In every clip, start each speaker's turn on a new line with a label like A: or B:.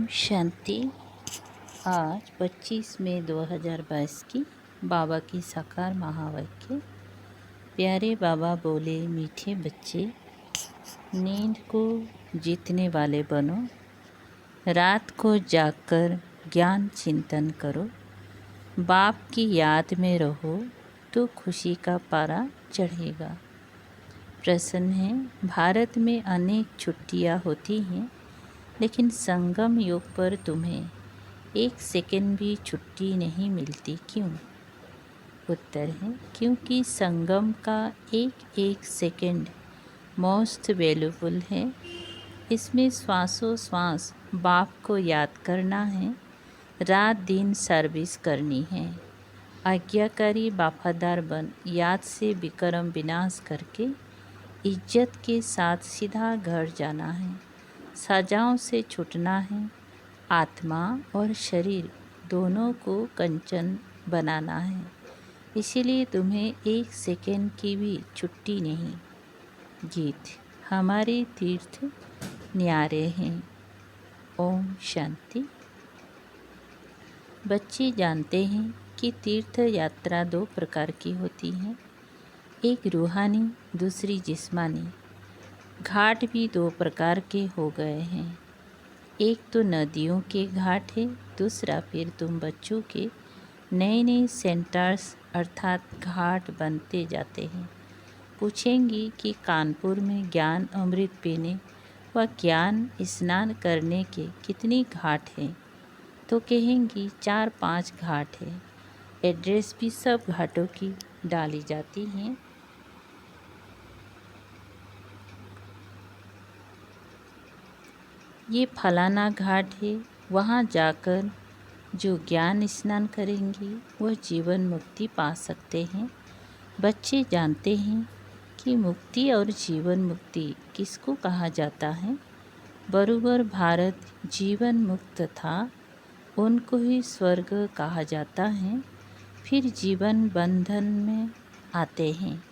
A: ओम शांति। आज 25 मई 2022 की बाबा की साकार महावाक्य। प्यारे बाबा बोले, मीठे बच्चे, नींद को जीतने वाले बनो, रात को जागकर ज्ञान चिंतन करो, बाप की याद में रहो तो खुशी का पारा चढ़ेगा। प्रश्न है, भारत में अनेक छुट्टियाँ होती हैं, लेकिन संगम योग पर तुम्हें एक सेकंड भी छुट्टी नहीं मिलती, क्यों? उत्तर है, क्योंकि संगम का एक एक सेकंड मोस्ट वैल्यूबल है। इसमें श्वासों श्वास बाप को याद करना है, रात दिन सर्विस करनी है। आज्ञाकारी वफादार बन याद से विक्रम विनाश करके इज्जत के साथ सीधा घर जाना है। सजाओं से छूटना है, आत्मा और शरीर दोनों को कंचन बनाना है। इसीलिए तुम्हें एक सेकंड की भी छुट्टी नहीं। गीत। हमारे तीर्थ न्यारे हैं। ओम शांति। बच्चे जानते हैं कि तीर्थ यात्रा दो प्रकार की होती है, एक रूहानी, दूसरी जिस्मानी। घाट भी दो प्रकार के हो गए हैं, एक तो नदियों के घाट है, दूसरा फिर तुम बच्चों के नए नए सेंटर्स अर्थात घाट बनते जाते हैं। पूछेंगी कि कानपुर में ज्ञान अमृत पीने व ज्ञान स्नान करने के कितनी घाट हैं, तो कहेंगी 4-5 घाट है। एड्रेस भी सब घाटों की डाली जाती हैं। ये फलाना घाट है, वहाँ जाकर जो ज्ञान स्नान करेंगे वह जीवन मुक्ति पा सकते हैं। बच्चे जानते हैं कि मुक्ति और जीवन मुक्ति किसको कहा जाता है। बरूबर भारत जीवन मुक्त था, उनको ही स्वर्ग कहा जाता है। फिर जीवन बंधन में आते हैं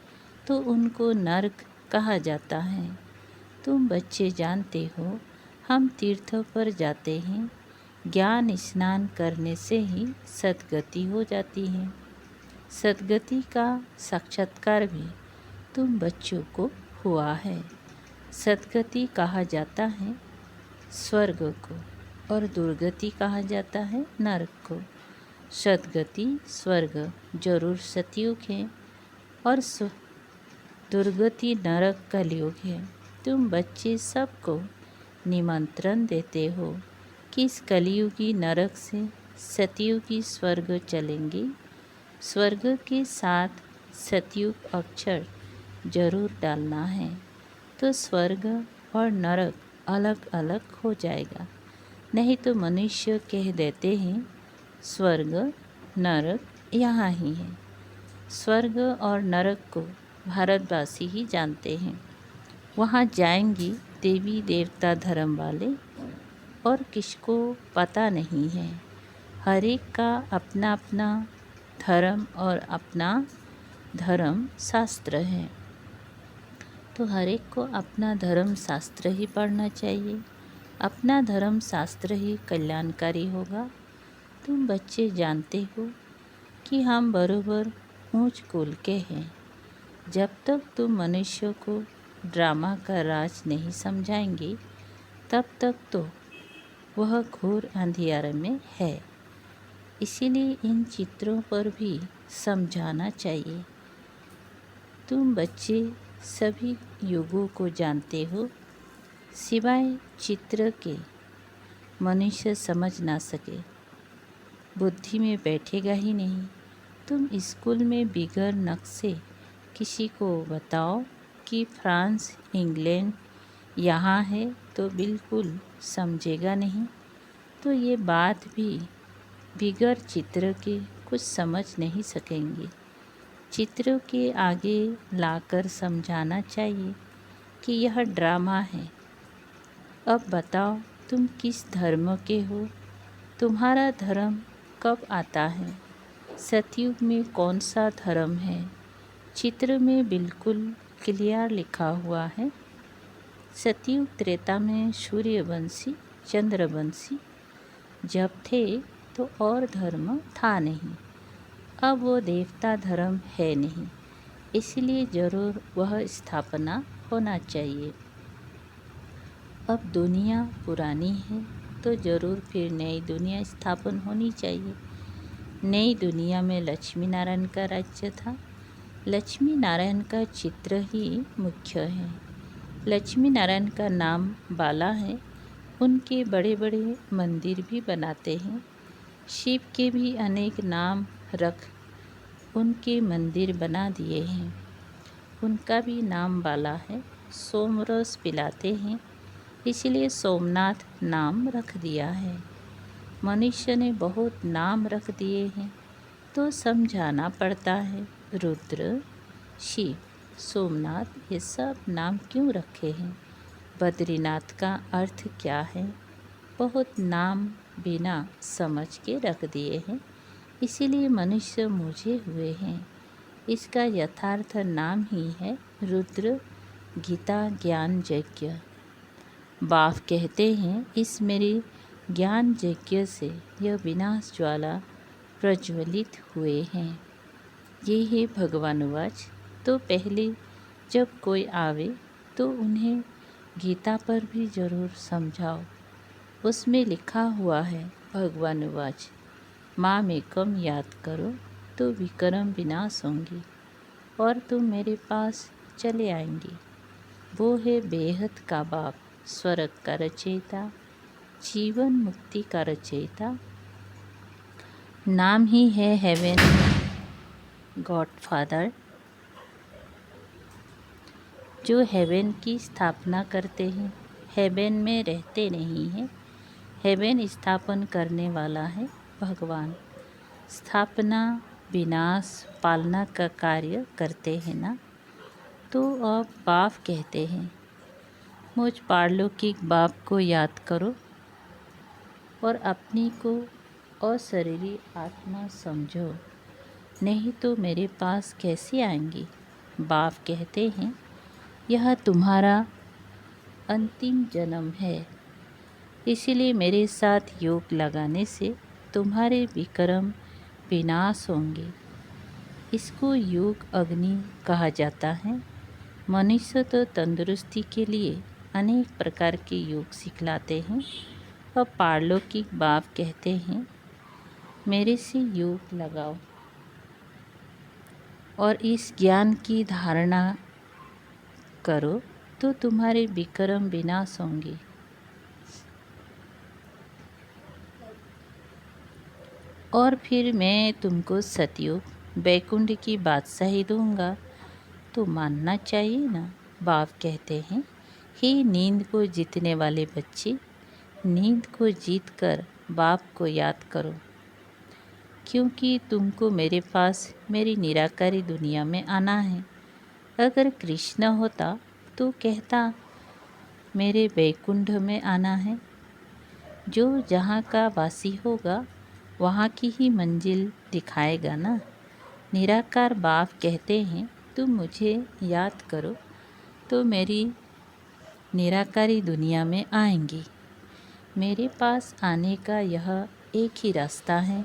A: तो उनको नरक कहा जाता है। तुम बच्चे जानते हो, हम तीर्थों पर जाते हैं, ज्ञान स्नान करने से ही सद्गति हो जाती है। सद्गति का साक्षात्कार भी तुम बच्चों को हुआ है। सद्गति कहा जाता है स्वर्ग को और दुर्गति कहा जाता है नरक को। सद्गति स्वर्ग जरूर सतयुग है और दुर्गति नरक कलयुग है। तुम बच्चे सबको निमंत्रण देते हो कि इस कलयुगी नरक से सतयुगी स्वर्ग चलेंगे। स्वर्ग के साथ सतयुग अक्षर जरूर डालना है, तो स्वर्ग और नरक अलग अलग हो जाएगा। नहीं तो मनुष्य कह देते हैं स्वर्ग नरक यहाँ ही है। स्वर्ग और नरक को भारतवासी ही जानते हैं। वहाँ जाएंगी देवी देवता धर्म वाले, और किसको पता नहीं है। हर एक का अपना अपना धर्म और अपना धर्म शास्त्र है, तो हर एक को अपना धर्म शास्त्र ही पढ़ना चाहिए। अपना धर्म शास्त्र ही कल्याणकारी होगा। तुम बच्चे जानते हो कि हम बरोबर ऊंच कुल के हैं। जब तक तुम मनुष्य को ड्रामा का राज नहीं समझाएंगे, तब तक तो वह घोर अंधियारे में है। इसीलिए इन चित्रों पर भी समझाना चाहिए। तुम बच्चे सभी युगों को जानते हो, सिवाय चित्र के मनुष्य समझ ना सके, बुद्धि में बैठेगा ही नहीं। तुम स्कूल में बिगर नक्शे किसी को बताओ कि फ्रांस इंग्लैंड यहाँ है, तो बिल्कुल समझेगा नहीं। तो ये बात भी बिगर चित्र के कुछ समझ नहीं सकेंगे। चित्र के आगे लाकर समझाना चाहिए कि यह ड्रामा है। अब बताओ, तुम किस धर्म के हो? तुम्हारा धर्म कब आता है? सतयुग में कौन सा धर्म है? चित्र में बिल्कुल क्लियर लिखा हुआ है। सतयुग त्रेता में सूर्यवंशी, चंद्रवंशी जब थे तो और धर्म था नहीं, अब वो देवता धर्म है नहीं, इसलिए ज़रूर वह स्थापना होना चाहिए। अब दुनिया पुरानी है तो ज़रूर फिर नई दुनिया स्थापन होनी चाहिए। नई दुनिया में लक्ष्मी नारायण का राज्य था। लक्ष्मी नारायण का चित्र ही मुख्य है। लक्ष्मी नारायण का नाम बाला है। उनके बड़े बड़े मंदिर भी बनाते हैं। शिव के भी अनेक नाम रख उनके मंदिर बना दिए हैं। उनका भी नाम बाला है। सोमरस पिलाते हैं, इसलिए सोमनाथ नाम रख दिया है। मनुष्य ने बहुत नाम रख दिए हैं तो समझाना पड़ता है। रुद्र, शिव, सोमनाथ, ये सब नाम क्यों रखे हैं? बद्रीनाथ का अर्थ क्या है? बहुत नाम बिना समझ के रख दिए हैं, इसीलिए मनुष्य मुझे हुए हैं। इसका यथार्थ नाम ही है रुद्र गीता ज्ञान यज्ञ। बाप कहते हैं, इस मेरे ज्ञान यज्ञ से यह विनाश ज्वाला प्रज्वलित हुए हैं। ये है भगवानुवाच। तो पहले जब कोई आवे तो उन्हें गीता पर भी ज़रूर समझाओ। उसमें लिखा हुआ है भगवानुवाच, माम एकम याद करो तो विक्रम विनाश होंगी और तुम मेरे पास चले आएंगे। वो है बेहद का बाप, स्वर्ग का रचयिता, जीवन मुक्ति का रचयिता। नाम ही है हेवन गॉडफादर, जो हेवन की स्थापना करते हैं। हेवन में रहते नहीं हैं। हेवन स्थापन करने वाला है भगवान। स्थापना, विनाश, पालना का कार्य करते हैं ना। तो अब बाप कहते हैं, मुझ पारलौकिक बाप को याद करो और अपनी को अशरीरी आत्मा समझो, नहीं तो मेरे पास कैसे आएंगी। बाप कहते हैं, यह तुम्हारा अंतिम जन्म है, इसीलिए मेरे साथ योग लगाने से तुम्हारे विक्रम विनाश होंगे। इसको योग अग्नि कहा जाता है। मनुष्य तो तंदुरुस्ती के लिए अनेक प्रकार के योग सिखलाते हैं। और पारलौकिक बाप कहते हैं, मेरे से योग लगाओ और इस ज्ञान की धारणा करो तो तुम्हारे विक्रम विनाश होंगे। और फिर मैं तुमको सतयुग वैकुंठ की बादशाही दूंगा, तो मानना चाहिए ना। बाप कहते हैं, हे नींद को जीतने वाले बच्चे, नींद को जीतकर बाप को याद करो, क्योंकि तुमको मेरे पास मेरी निराकारी दुनिया में आना है। अगर कृष्ण होता तो कहता, मेरे वैकुंठ में आना है। जो जहाँ का वासी होगा वहाँ की ही मंजिल दिखाएगा ना। निराकार बाप कहते हैं, तुम मुझे याद करो तो मेरी निराकारी दुनिया में आएंगी। मेरे पास आने का यह एक ही रास्ता है।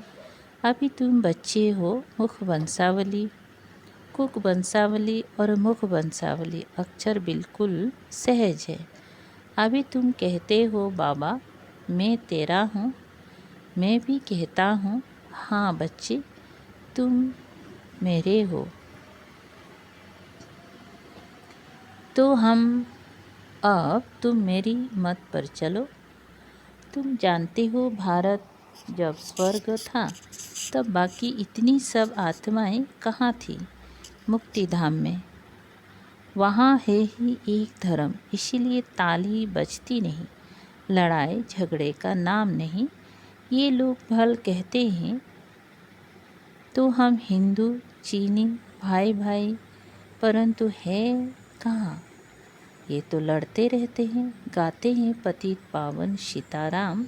A: अभी तुम बच्चे हो। मुख वंशावली, कुक वंशावली और मुख वंशावली अक्षर बिल्कुल सहज है। अभी तुम कहते हो, बाबा मैं तेरा हूँ। मैं भी कहता हूँ, हाँ बच्चे तुम मेरे हो। तो अब तुम मेरी मत पर चलो। तुम जानते हो, भारत जब स्वर्ग था तब बाकी इतनी सब आत्माएं कहाँ थी? मुक्ति धाम में। वहाँ है ही एक धर्म, इसीलिए ताली बजती नहीं, लड़ाई झगड़े का नाम नहीं। ये लोग भल कहते हैं तो हम हिंदू चीनी भाई भाई, परंतु है कहाँ? ये तो लड़ते रहते हैं, गाते हैं पतित पावन सीताराम,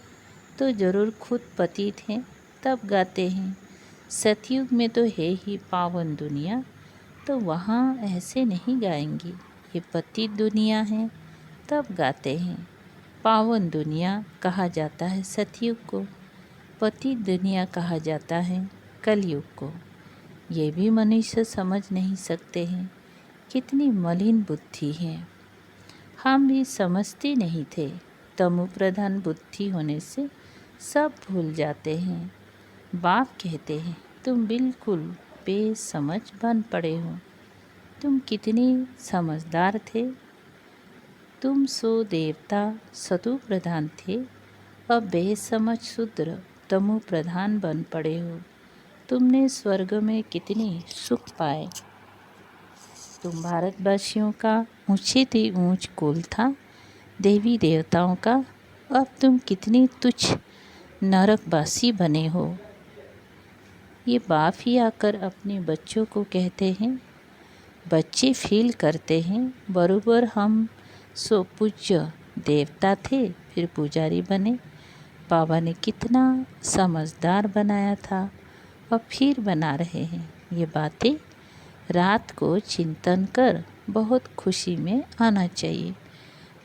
A: तो ज़रूर खुद पतित हैं तब गाते हैं। सतयुग में तो है ही पावन दुनिया, तो वहाँ ऐसे नहीं गाएंगी। ये पतित दुनिया है तब गाते हैं। पावन दुनिया कहा जाता है सतयुग को। पति दुनिया कहा जाता है कलयुग को। ये भी मनुष्य समझ नहीं सकते हैं कितनी मलिन बुद्धि है। हम भी समझते नहीं थे। तमो प्रधान बुद्धि होने से सब भूल जाते हैं। बाप कहते हैं तुम बिल्कुल बेसमझ बन पड़े हो। तुम कितने समझदार थे। तुम सो देवता सतु प्रधान थे, अब बेसमझ शूद्र तमो प्रधान बन पड़े हो। तुमने स्वर्ग में कितनी सुख पाए। तुम भारतवासियों का ऊंचे से ऊंच कुल था, देवी देवताओं का। अब तुम कितनी तुच्छ नरकवासी बने हो। ये बाप ही आकर अपने बच्चों को कहते हैं। बच्चे फील करते हैं बरोबर हम सो पूज्य देवता थे, फिर पुजारी बने। बाबा ने कितना समझदार बनाया था और फिर बना रहे हैं। ये बातें रात को चिंतन कर बहुत खुशी में आना चाहिए।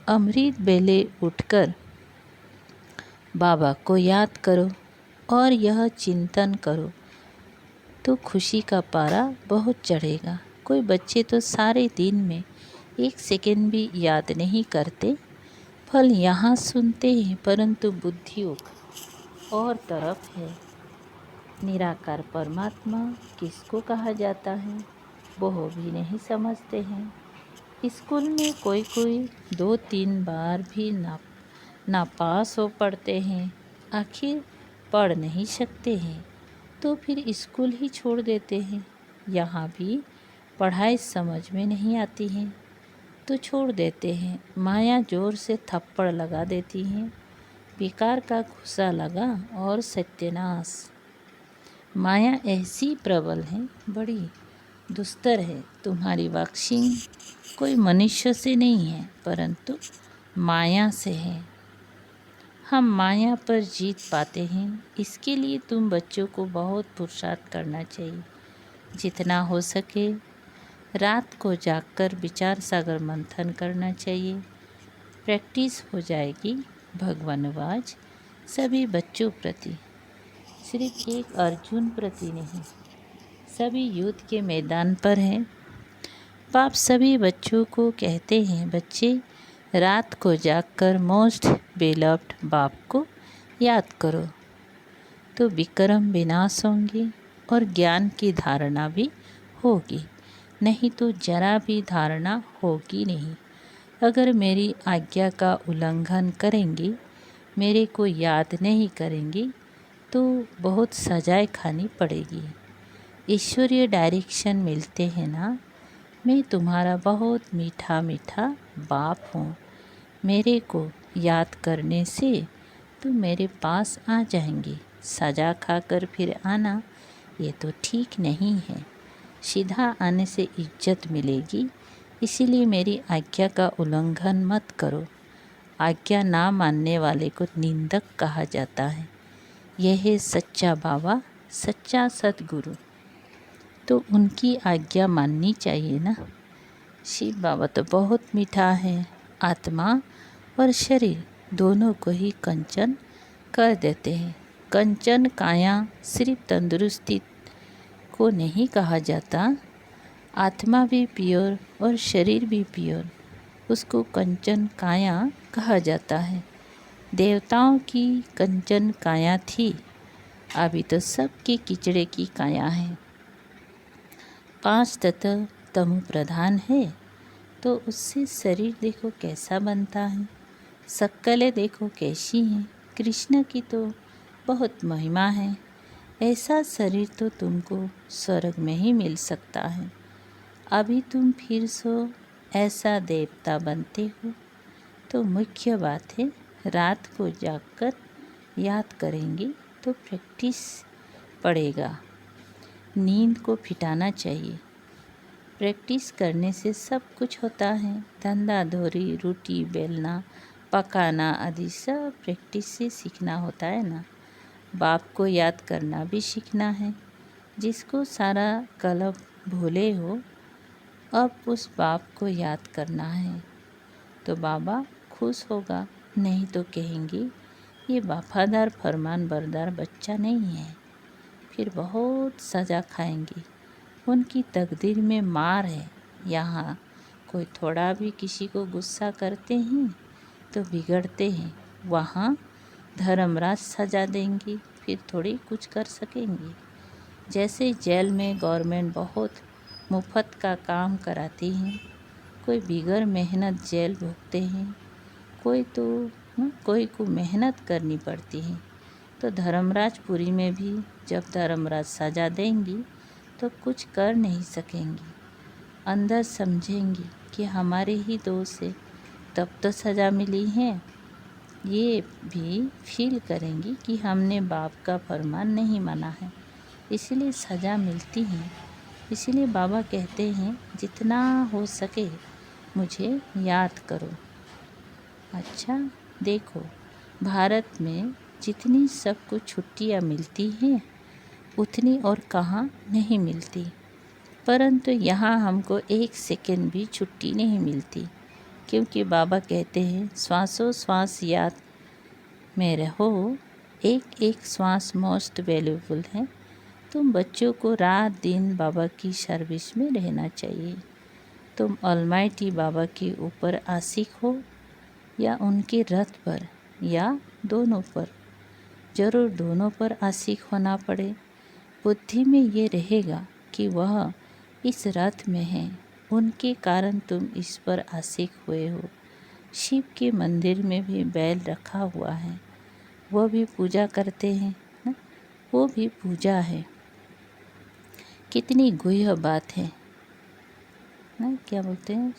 A: अमृत बेले उठकर बाबा को याद करो और यह चिंतन करो तो खुशी का पारा बहुत चढ़ेगा। कोई बच्चे तो सारे दिन में 1 सेकंड भी याद नहीं करते, फल यहाँ सुनते हैं परंतु बुद्धि और तरफ है। निराकार परमात्मा किसको कहा जाता है वो भी नहीं समझते हैं। स्कूल में कोई 2-3 बार भी ना पास हो पढ़ते हैं, आखिर पढ़ नहीं सकते हैं तो फिर स्कूल ही छोड़ देते हैं। यहाँ भी पढ़ाई समझ में नहीं आती है तो छोड़ देते हैं। माया जोर से थप्पड़ लगा देती हैं, बेकार का घुसा लगा और सत्यानाश। माया ऐसी प्रबल है, बड़ी दुस्तर है। तुम्हारी बॉक्सिंग कोई मनुष्य से नहीं है परंतु माया से है। हम माया पर जीत पाते हैं, इसके लिए तुम बच्चों को बहुत पुरुषार्थ करना चाहिए। जितना हो सके रात को जागकर विचार सागर मंथन करना चाहिए। प्रैक्टिस हो जाएगी भगवानवाज सभी बच्चों प्रति, सिर्फ एक अर्जुन प्रति नहीं। सभी युद्ध के मैदान पर हैं। बाप सभी बच्चों को कहते हैं बच्चे रात को जागकर मोस्ट बेलव्ड बाप को याद करो तो विक्रम विनाश होंगे और ज्ञान की धारणा भी होगी, नहीं तो जरा भी धारणा होगी नहीं। अगर मेरी आज्ञा का उल्लंघन करेंगी, मेरे को याद नहीं करेंगी तो बहुत सजाएं खानी पड़ेगी। ईश्वरीय डायरेक्शन मिलते हैं ना। मैं तुम्हारा बहुत मीठा मीठा बाप हूँ। मेरे को याद करने से तुम मेरे पास आ जाएंगी। सजा खाकर फिर आना ये तो ठीक नहीं है। सीधा आने से इज्जत मिलेगी, इसीलिए मेरी आज्ञा का उल्लंघन मत करो। आज्ञा ना मानने वाले को निंदक कहा जाता है। यह है सच्चा बाबा, सच्चा सतगुरु, तो उनकी आज्ञा माननी चाहिए ना। शिव बाबा तो बहुत मीठा है। आत्मा और शरीर दोनों को ही कंचन कर देते हैं। कंचन काया सिर्फ तंदुरुस्ती को नहीं कहा जाता। आत्मा भी प्योर और शरीर भी प्योर, उसको कंचन काया कहा जाता है। देवताओं की कंचन काया थी, अभी तो सबकी किचड़े की काया है। 5 तत्व तमो प्रधान है तो उससे शरीर देखो कैसा बनता है। शक्लें देखो कैसी हैं। कृष्ण की तो बहुत महिमा है। ऐसा शरीर तो तुमको स्वर्ग में ही मिल सकता है। अभी तुम फिर सो ऐसा देवता बनते हो तो मुख्य बात है रात को जागकर याद करेंगे तो प्रैक्टिस पड़ेगा। नींद को फिटाना चाहिए। प्रैक्टिस करने से सब कुछ होता है। धंधा धोरी रोटी बेलना पकाना आदि सब प्रैक्टिस से सीखना होता है ना। बाप को याद करना भी सीखना है। जिसको सारा कलप भूले हो, अब उस बाप को याद करना है तो बाबा खुश होगा, नहीं तो कहेंगे ये वफादार फरमान बरदार बच्चा नहीं है, फिर बहुत सज़ा खाएंगे। उनकी तकदीर में मार है। यहाँ कोई थोड़ा भी किसी को गुस्सा करते हैं तो बिगड़ते हैं, वहाँ धर्मराज सज़ा देंगे, फिर थोड़ी कुछ कर सकेंगे। जैसे जेल में गवर्नमेंट बहुत मुफ्त का काम कराती है, कोई बिगर मेहनत जेल भुगते हैं, कोई को मेहनत करनी पड़ती है। तो धर्मराजपुरी में भी जब धर्मराज सज़ा देंगी तो कुछ कर नहीं सकेंगी। अंदर समझेंगी कि हमारे ही दोष है, तब तो सज़ा मिली है। ये भी फील करेंगी कि हमने बाप का फरमान नहीं माना है, इसलिए सज़ा मिलती है। इसलिए बाबा कहते हैं जितना हो सके मुझे याद करो। अच्छा देखो, भारत में जितनी सबको छुट्टियाँ मिलती हैं उतनी और कहाँ नहीं मिलती, परंतु यहाँ हमको 1 सेकंड भी छुट्टी नहीं मिलती, क्योंकि बाबा कहते हैं श्वासों श्वास याद में रहो, एक एक श्वास मोस्ट वैल्यूबल है। तुम बच्चों को रात दिन बाबा की सर्विस में रहना चाहिए। तुम ऑलमाइटी बाबा के ऊपर आशिक हो या उनके रथ पर या दोनों पर, ज़रूर दोनों पर आशिक होना पड़े। बुद्धि में ये रहेगा कि वह इस रथ में है, उनके कारण तुम इस पर आशिक हुए हो। शिव के मंदिर में भी बैल रखा हुआ है, वह भी पूजा करते हैं ना, वो भी पूजा है। कितनी गुह्य बात है ना, क्या बोलते हैं,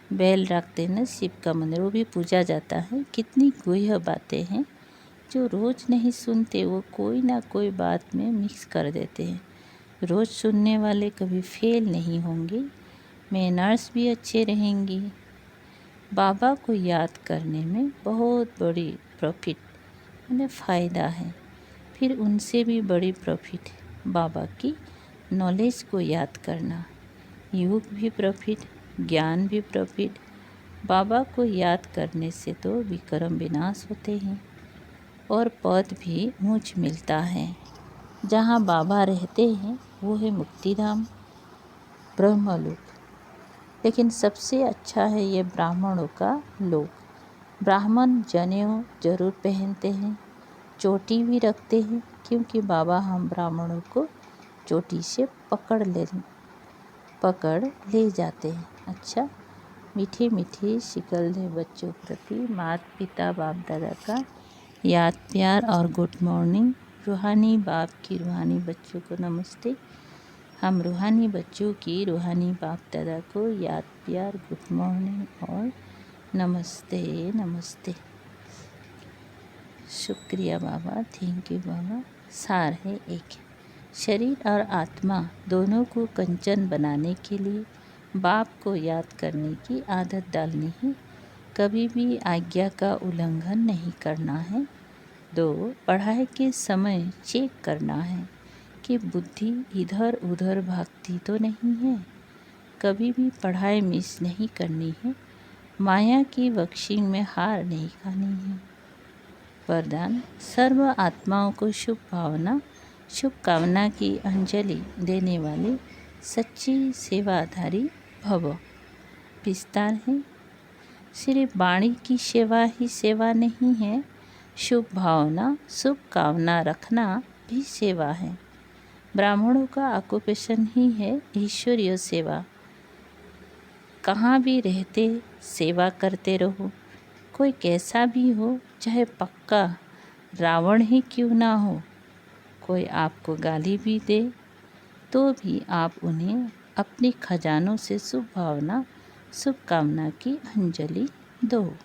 A: बैल रखते हैं ना शिव का मंदिर, वो भी पूजा जाता है। कितनी गुह्य बातें हैं जो रोज़ नहीं सुनते, वो कोई ना कोई बात में मिक्स कर देते हैं। रोज़ सुनने वाले कभी फेल नहीं होंगे, मैनर्स भी अच्छे रहेंगी। बाबा को याद करने में बहुत बड़ी प्रॉफिट यानी फ़ायदा है। फिर उनसे भी बड़ी प्रॉफिट बाबा की नॉलेज को याद करना, योग भी प्रॉफिट, ज्ञान भी प्रॉफिट। बाबा को याद करने से तो विक्रम विनाश होते हैं और पद भी ऊंच मिलता है। जहाँ बाबा रहते हैं वो है मुक्तिधाम, ब्रह्मलोक। लेकिन सबसे अच्छा है ये ब्राह्मणों का लोक। ब्राह्मण जनेऊ जरूर पहनते हैं, चोटी भी रखते हैं, क्योंकि बाबा हम ब्राह्मणों को चोटी से पकड़ ले जाते हैं। अच्छा, मीठे मीठे शिकलदे बच्चों प्रति माता पिता बाप दादा का याद प्यार और गुड मॉर्निंग। रूहानी बाप की रूहानी बच्चों को नमस्ते। हम रूहानी बच्चों की रूहानी बाप दादा को याद प्यार गुड मॉर्निंग और नमस्ते नमस्ते। शुक्रिया बाबा, थैंक यू बाबा। सार है एक, शरीर और आत्मा दोनों को कंचन बनाने के लिए बाप को याद करने की आदत डालनी है। कभी भी आज्ञा का उल्लंघन नहीं करना है। 2, पढ़ाई के समय चेक करना है कि बुद्धि इधर उधर भागती तो नहीं है। कभी भी पढ़ाई मिस नहीं करनी है। माया की बख्शिंग में हार नहीं खानी है। वरदान, सर्व आत्माओं को शुभकामना की अंजलि देने वाली सच्ची सेवाधारी भव। विस्तार है, सिर्फ वाणी की सेवा ही सेवा नहीं है, शुभ भावना शुभ कामना रखना भी सेवा है। ब्राह्मणों का ऑक्यूपेशन ही है ईश्वरीय सेवा। कहाँ भी रहते सेवा करते रहो, कोई कैसा भी हो, चाहे पक्का रावण ही क्यों ना हो। कोई आपको गाली भी दे तो भी आप उन्हें अपने खजानों से शुभ भावना शुभ कामना की अंजलि दो,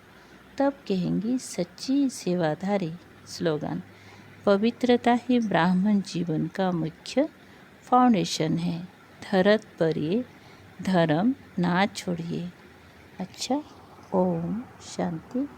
A: तब कहेंगी सच्ची सेवाधारी। स्लोगन, पवित्रता ही ब्राह्मण जीवन का मुख्य फाउंडेशन है। धरत पर ये धर्म ना छोड़िए। अच्छा, ओम शांति।